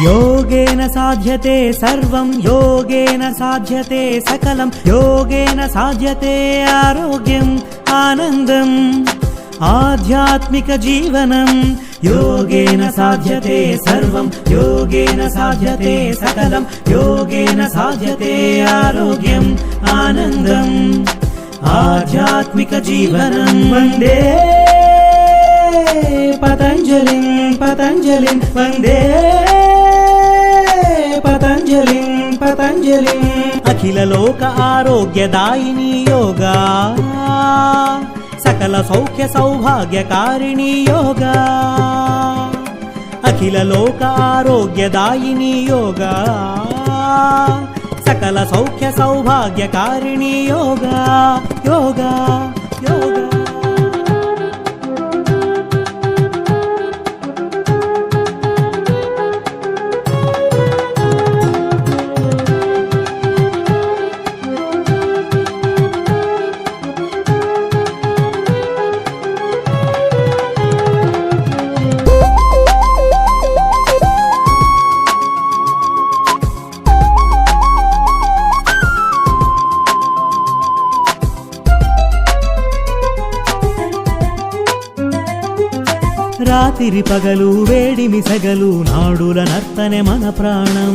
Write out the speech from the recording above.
योगेन साध्यते सर्वं योगेन साध्यते सकलं योगेन साध्यते आरोग्यम् आनन्दम् आध्यात्मिक जीवनं योगेन साध्यते सर्वं योगेन साध्यते सकलं योगेन साध्यते आरोग्यम् आनन्दम् आध्यात्मिक जीवनं वन्दे पतञ्जलिं पतञ्जलिं वन्दे पतञ्जलिं पतञ्जलिं अखिल लोक आरोग्यदायिनी योगा सकल सौख्य सौभाग्यकारिणी योगा अखिल लोक आरोग्यदायिनी योगा सकल सौख्य सौभाग्यकारिणी योगा योगा योगा రాత్రి పగలు వేడిమి సగలు నాడుల నర్తనే మన ప్రాణం